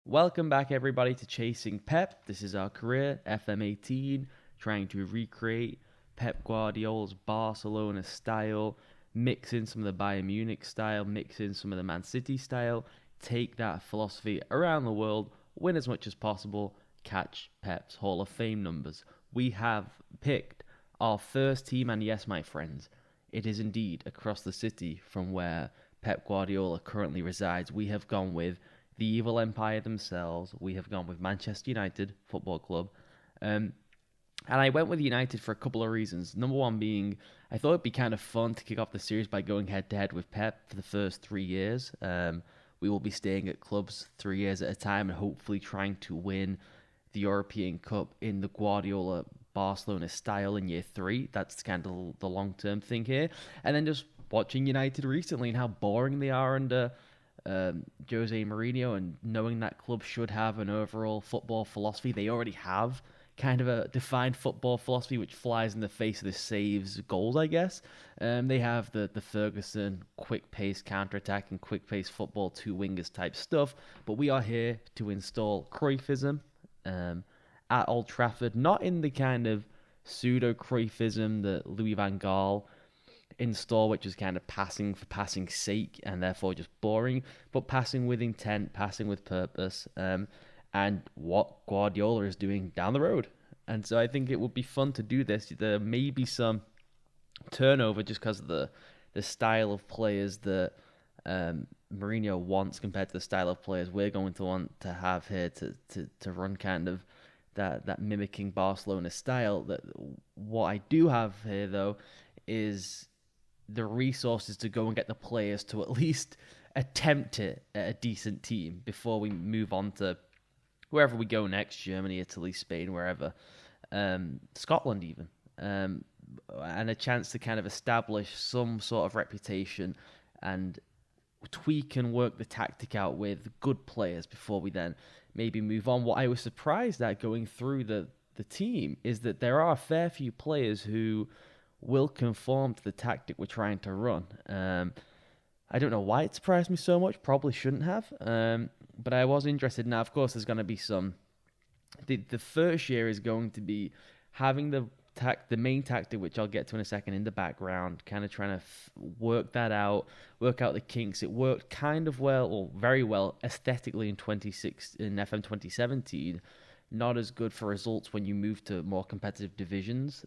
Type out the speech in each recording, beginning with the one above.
Welcome back, everybody, to Chasing Pep. This is our career, FM18, trying to recreate Pep Guardiola's Barcelona style, mix in some of the Bayern Munich style, mix in some of the Man City style, take that philosophy around the world, win as much as possible, catch Pep's Hall of Fame numbers. We have picked our first team, and yes, my friends, it is indeed across the city from where Pep Guardiola currently resides. We have gone with the evil empire themselves. We have gone with Manchester United Football Club. And I went with United for a couple of reasons. Number one being, I thought it'd be kind of fun to kick off the series by going head-to-head with Pep for the first 3 years. We will be staying at clubs 3 years at a time and hopefully trying to win the European Cup in the Guardiola Barcelona style in year 3. That's kind of the long-term thing here. And then just watching United recently and how boring they are under Jose Mourinho, and knowing that club should have an overall football philosophy. They already have kind of a defined football philosophy which flies in the face of the saves goals, I guess. They have the Ferguson quick-paced counter-attack and quick-paced football, two wingers type stuff, but we are here to install Cruyffism at Old Trafford, not in the kind of pseudo-Cruyffism that Louis van Gaal install, which is kind of passing for passing's sake and therefore just boring, but passing with intent, passing with purpose, and what Guardiola is doing down the road. And so I think it would be fun to do this. There may be some turnover just because of the style of players that Mourinho wants compared to the style of players we're going to want to have here to run kind of that mimicking Barcelona style. That what I do have here though is the resources to go and get the players to at least attempt it at a decent team before we move on to wherever we go next, Germany, Italy, Spain, wherever, Scotland even, and a chance to kind of establish some sort of reputation and tweak and work the tactic out with good players before we then maybe move on. What I was surprised at going through the team is that there are a fair few players who will conform to the tactic we're trying to run. I don't know why it surprised me so much. Probably shouldn't have. But I was interested. Now, of course, there's going to be some. The first year is going to be having the main tactic, which I'll get to in a second, in the background, kind of trying to work that out, work out the kinks. It worked kind of well, or very well, aesthetically in FM 2017. Not as good for results when you move to more competitive divisions.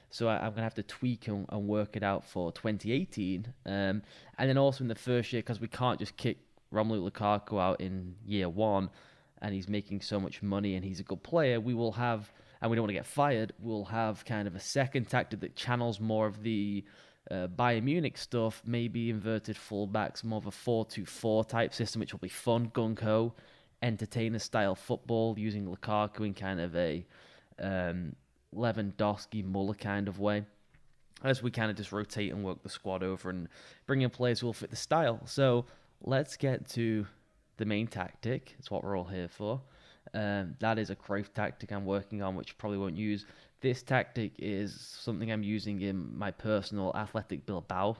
So I'm going to have to tweak and work it out for 2018. And then also in the first year, because we can't just kick Romelu Lukaku out in year one and he's making so much money and he's a good player, we will have, and we don't want to get fired, we'll have kind of a second tactic that channels more of the Bayern Munich stuff, maybe inverted fullbacks, more of a 4-2-4 type system, which will be fun, gung-ho, entertainer-style football, using Lukaku in kind of a Lewandowski, Muller kind of way, as we kind of just rotate and work the squad over and bring in players who will fit the style. So let's get to the main tactic. It's what we're all here for. That is a Cruyff tactic I'm working on, which probably won't use. This tactic is something I'm using in my personal Athletic Bilbao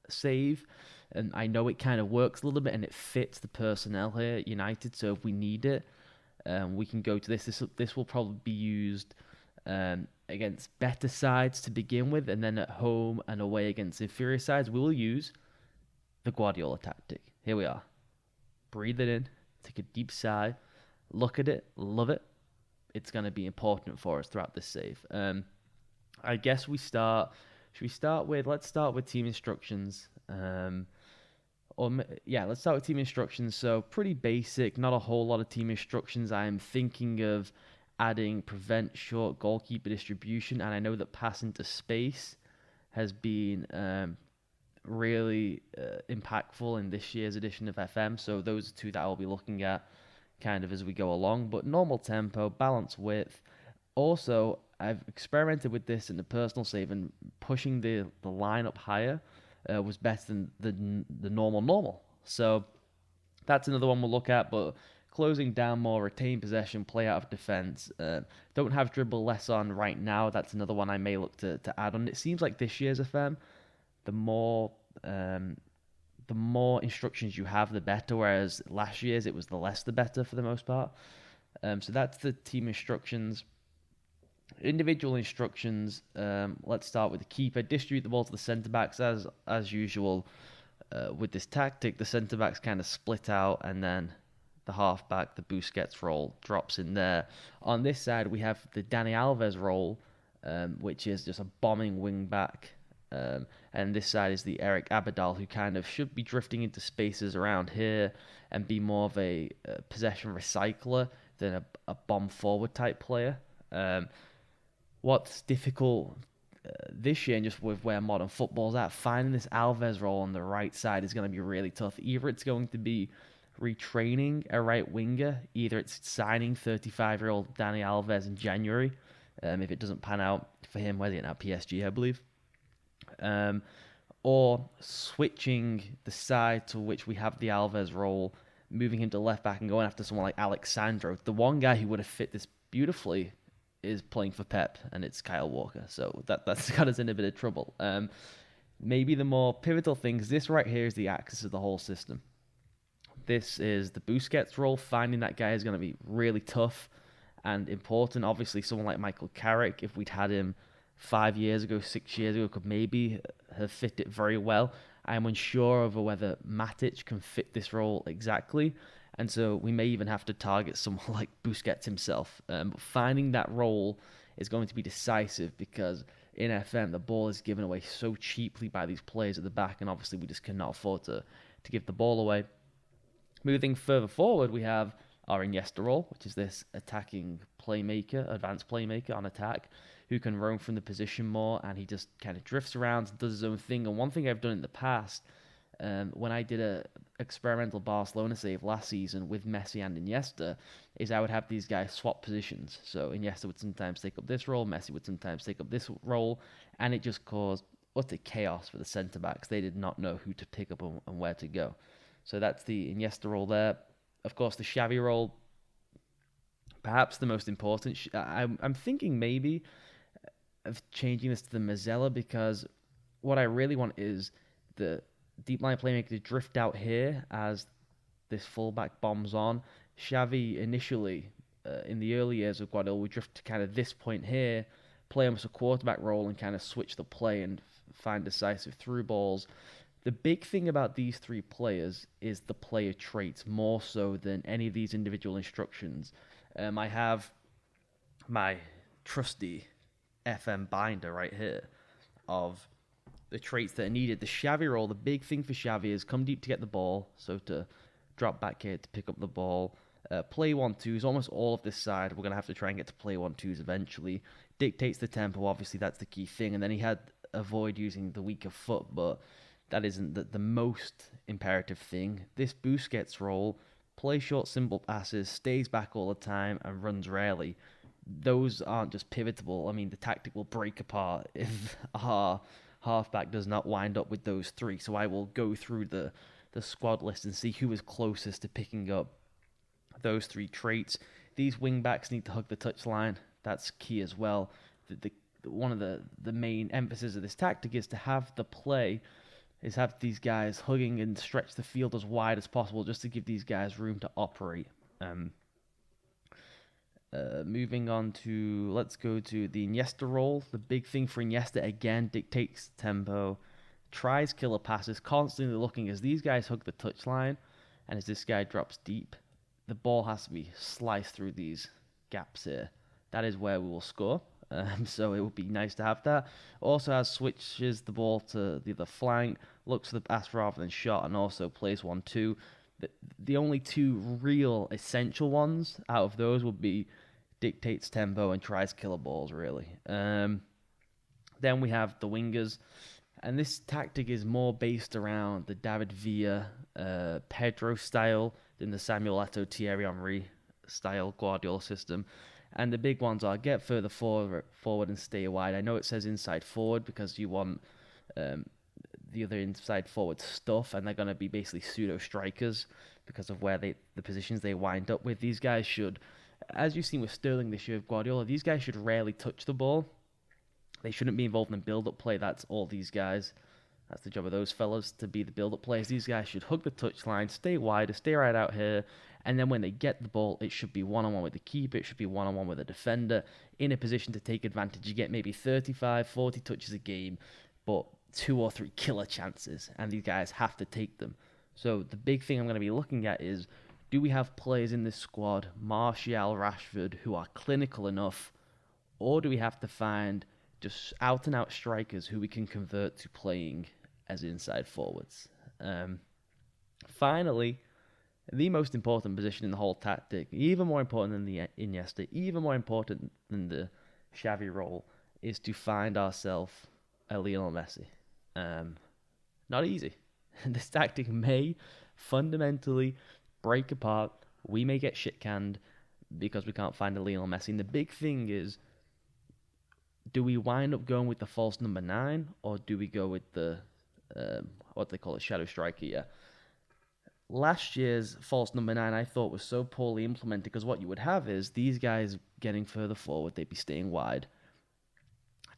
save, and I know it kind of works a little bit and it fits the personnel here at United, so if we need it, we can go to this. This will probably be used against better sides to begin with, and then at home and away against inferior sides, we will use the Guardiola tactic. Here we are. Breathe it in, take a deep sigh, look at it, love it. It's going to be important for us throughout this save. I guess let's start with team instructions. Let's start with team instructions. So pretty basic, not a whole lot of team instructions. I'm thinking of adding prevent short goalkeeper distribution, and I know that pass into space has been really impactful in this year's edition of FM, so those are two that I'll be looking at kind of as we go along. But normal tempo, balance width. Also, I've experimented with this in the personal save, and pushing the line up higher was better than the normal. So that's another one we'll look at, but closing down more, retain possession, play out of defense. Don't have dribble less on right now. That's another one I may look to add on. It seems like this year's FM, the more the more instructions you have, the better. Whereas last year's it was the less the better for the most part. So that's the team instructions. Individual instructions. Let's start with the keeper. Distribute the ball to the centre backs as usual. With this tactic, the centre backs kind of split out, and then the halfback, the Busquets role, drops in there. On this side, we have the Dani Alves role, which is just a bombing wing back. And this side is the Eric Abidal, who kind of should be drifting into spaces around here and be more of a possession recycler than a bomb forward type player. What's difficult this year, and just with where modern football's at, finding this Alves role on the right side is going to be really tough. Either it's going to be retraining a right winger, either it's signing 35-year-old Dani Alves in January, if it doesn't pan out for him, whether it's at PSG, I believe, or switching the side to which we have the Alves role, moving him to left back and going after someone like Alexandro. The one guy who would have fit this beautifully is playing for Pep, and it's Kyle Walker. So that's got us in a bit of trouble. Maybe the more pivotal things, this right here is the axis of the whole system. This is the Busquets role. Finding that guy is going to be really tough and important. Obviously, someone like Michael Carrick, if we'd had him 5 years ago, 6 years ago, could maybe have fit it very well. I'm unsure over whether Matic can fit this role exactly. And so we may even have to target someone like Busquets himself. But finding that role is going to be decisive, because in FM, the ball is given away so cheaply by these players at the back, and obviously we just cannot afford to give the ball away. Moving further forward, we have our Iniesta role, which is this attacking playmaker, advanced playmaker on attack, who can roam from the position more, and he just kind of drifts around and does his own thing. And one thing I've done in the past, when I did a experimental Barcelona save last season with Messi and Iniesta, is I would have these guys swap positions. So Iniesta would sometimes take up this role, Messi would sometimes take up this role, and it just caused utter chaos for the centre-backs. They did not know who to pick up and where to go. So that's the Iniesta role there. Of course, the Xavi role, perhaps the most important. I'm thinking maybe of changing this to the Mazzella, because what I really want is the deep line playmaker to drift out here as this fullback bombs on. Xavi initially, in the early years of Guardiola, would drift to kind of this point here, play almost a quarterback role and kind of switch the play and find decisive through balls. The big thing about these three players is the player traits, more so than any of these individual instructions. I have my trusty FM binder right here of the traits that are needed. The Xavi role, the big thing for Xavi is come deep to get the ball, so to drop back here to pick up the ball. Play 1-2s, almost all of this side. We're going to have to try and get to play 1-2s eventually. Dictates the tempo, obviously that's the key thing. And then he had avoid using the weaker foot, but that isn't the most imperative thing. This Busquets role, play short, simple passes, stays back all the time, and runs rarely. Those aren't just pivotable. I mean, the tactic will break apart if our halfback does not wind up with those three. So I will go through the squad list and see who is closest to picking up those three traits. These wing backs need to hug the touchline. That's key as well. One of the main emphasis of this tactic is to have the play, is have these guys hugging and stretch the field as wide as possible, just to give these guys room to operate. Moving on to, let's go to the Iniesta role. The big thing for Iniesta, again, dictates tempo, tries killer passes, constantly looking as these guys hug the touchline, and as this guy drops deep, the ball has to be sliced through these gaps here. That is where we will score. So it would be nice to have that. Also has switches the ball to the other flank, looks for the pass rather than shot, and also plays 1-2. The only two real essential ones out of those would be dictates tempo and tries killer balls, really. Then we have the wingers, and this tactic is more based around the David Villa, Pedro style than the Samuel Eto'o, Thierry Henry style Guardiola system. And the big ones are get further forward and stay wide. I know it says inside forward because you want the other inside forward stuff, and they're going to be basically pseudo strikers because of where the positions they wind up with. These guys should, as you've seen with Sterling this year with Guardiola, these guys should rarely touch the ball. They shouldn't be involved in build-up play. That's all these guys. That's the job of those fellas, to be the build-up players. These guys should hug the touchline, stay wider, stay right out here, and then when they get the ball, it should be one-on-one with the keeper, it should be one-on-one with a defender, in a position to take advantage. You get maybe 35, 40 touches a game, but 2 or 3 killer chances, and these guys have to take them. So the big thing I'm going to be looking at is, do we have players in this squad, Martial, Rashford, who are clinical enough, or do we have to find just out-and-out strikers who we can convert to playing as inside forwards? Finally, the most important position in the whole tactic, even more important than the Iniesta, even more important than the Xavi role, is to find ourselves a Lionel Messi. Not easy. This tactic may fundamentally break apart. We may get shit-canned because we can't find a Lionel Messi. And the big thing is, do we wind up going with the false number 9, or do we go with the, what they call it, shadow striker? Yeah. Last year's false number 9 I thought was so poorly implemented, because what you would have is these guys getting further forward, they'd be staying wide.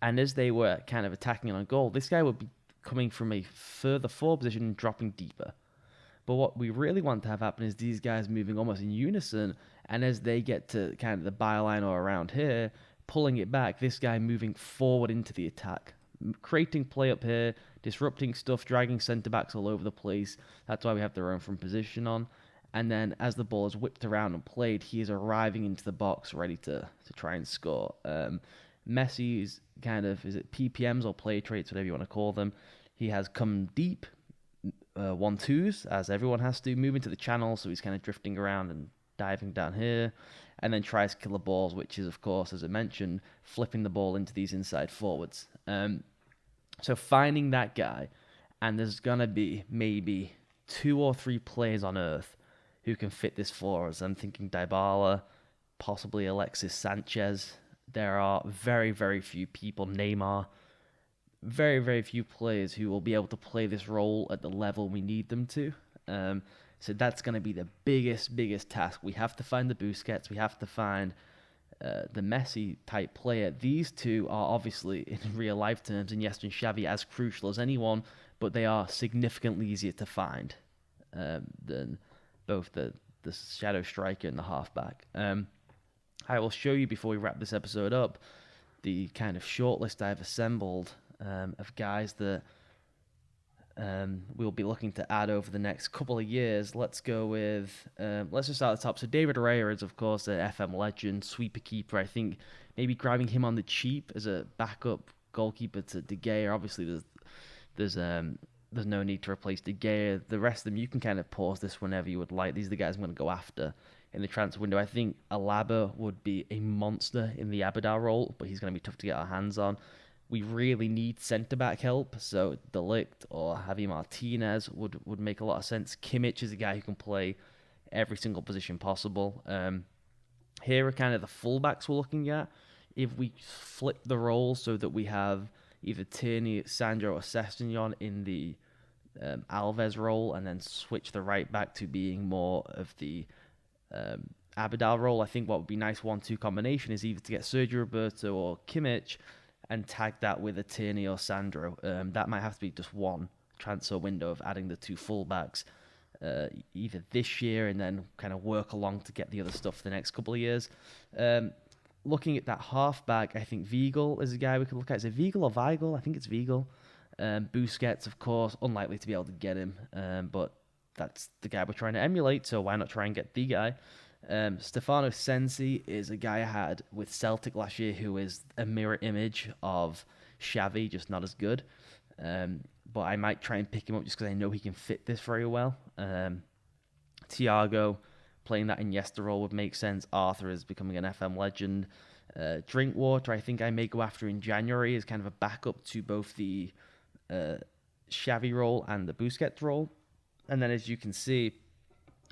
And as they were kind of attacking on goal, this guy would be coming from a further forward position and dropping deeper. But what we really want to have happen is these guys moving almost in unison, and as they get to kind of the byline or around here, pulling it back, this guy moving forward into the attack, creating play up here, disrupting stuff, dragging centre-backs all over the place. That's why we have the roam from position on. And then as the ball is whipped around and played, he is arriving into the box ready to try and score. Messi's kind of, is it PPMs or play traits, whatever you want to call them, he has come deep, 1-2s, as everyone has to, move into the channel, so he's kind of drifting around and diving down here, and then tries killer balls, which is, of course, as I mentioned, flipping the ball into these inside forwards. So finding that guy, and there's going to be maybe 2 or 3 players on earth who can fit this for us. I'm thinking Dybala, possibly Alexis Sanchez. There are very, very few people, Neymar, very, very few players who will be able to play this role at the level we need them to. So that's going to be the biggest task. We have to find the Busquets. We have to find the Messi-type player. These two are obviously, in real-life terms, Iniesta and Xavi, as crucial as anyone, but they are significantly easier to find than both the shadow striker and the halfback. I will show you, before we wrap this episode up, the kind of shortlist I've assembled of guys that we'll be looking to add over the next couple of years. Let's go with, let's just start at the top. So David Raya is, of course, an FM legend, sweeper keeper. I think maybe grabbing him on the cheap as a backup goalkeeper to De Gea. Obviously, there's no need to replace De Gea. The rest of them, you can kind of pause this whenever you would like. These are the guys I'm going to go after in the transfer window. I think Alaba would be a monster in the Abidal role, but he's going to be tough to get our hands on. We really need centre-back help, so De Ligt or Javi Martinez would make a lot of sense. Kimmich is a guy who can play every single position possible. Here are kind of the fullbacks we're looking at. If we flip the roles so that we have either Tierney, Sandro, or Sessegnon in the Alves role, and then switch the right back to being more of the Abidal role, I think what would be nice 1-2 combination is either to get Sergio Roberto or Kimmich and tag that with a Tierney or Sandro. That might have to be just one transfer window of adding the 2 fullbacks either this year and then kind of work along to get the other stuff for the next couple of years. Looking at that halfback, I think Weigl is a guy we could look at. Is it Weigl or Weigl? I think it's Weigl. Busquets, of course, unlikely to be able to get him, but that's the guy we're trying to emulate, so why not try and get the guy? Stefano Sensi is a guy I had with Celtic last year who is a mirror image of Xavi, just not as good. But I might try and pick him up just because I know he can fit this very well. Thiago playing that Iniesta role would make sense. Arthur is becoming an FM legend. Drinkwater, I think I may go after in January as kind of a backup to both the Xavi role and the Busquets role. And then as you can see,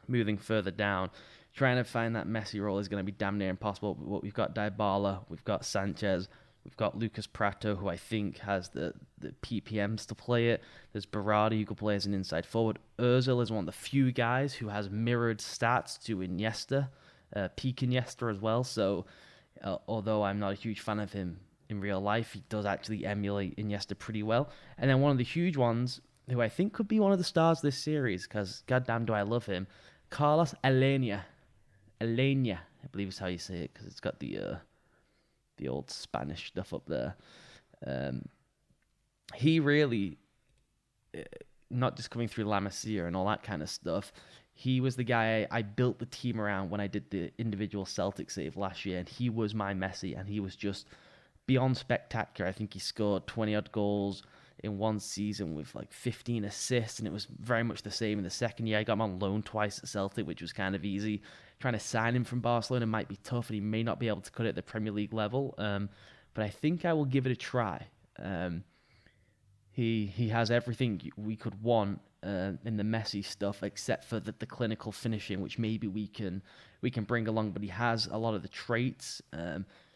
moving further down, trying to find that Messi role is going to be damn near impossible. But we've got Dybala, we've got Sanchez, we've got Lucas Prato, who I think has the PPMs to play it. There's Berardi, who could play as an inside forward. Ozil is one of the few guys who has mirrored stats to Iniesta, peak Iniesta as well. So although I'm not a huge fan of him in real life. He does actually emulate Iniesta pretty well. And then one of the huge ones, who I think could be one of the stars of this series, because goddamn do I love him, Carlos Alenia. Alenia, I believe is how you say it, because it's got the old Spanish stuff up there. He really, not just coming through La Masia and all that kind of stuff, he was the guy I built the team around when I did the individual Celtic save last year, and he was my Messi, and he was just beyond spectacular. I think he scored 20-odd goals in one season with like 15 assists, and it was very much the same in the second year. I got him on loan twice at Celtic, which was kind of easy. Trying to sign him from Barcelona might be tough, and he may not be able to cut it at the Premier League level, but I think I will give it a try. He has everything we could want in the Messi stuff, except for the clinical finishing, which maybe we can bring along. But he has a lot of the traits.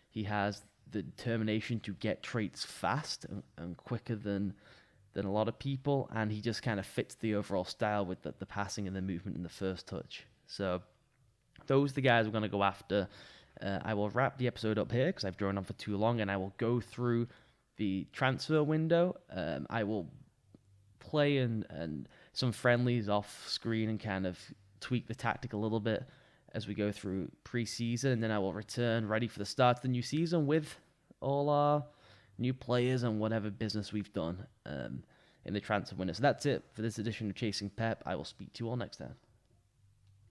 He has the determination to get traits fast and quicker than a lot of people, and he just kind of fits the overall style with the passing and the movement and the first touch. So those are the guys we're going to go after. I will wrap the episode up here because I've drawn on for too long, and I will go through the transfer window. I will play and some friendlies off screen and kind of tweak the tactic a little bit as we go through pre-season, and then I will return ready for the start of the new season with all our new players and whatever business we've done in the transfer window. So that's it for this edition of Chasing Pep. I will speak to you all next time.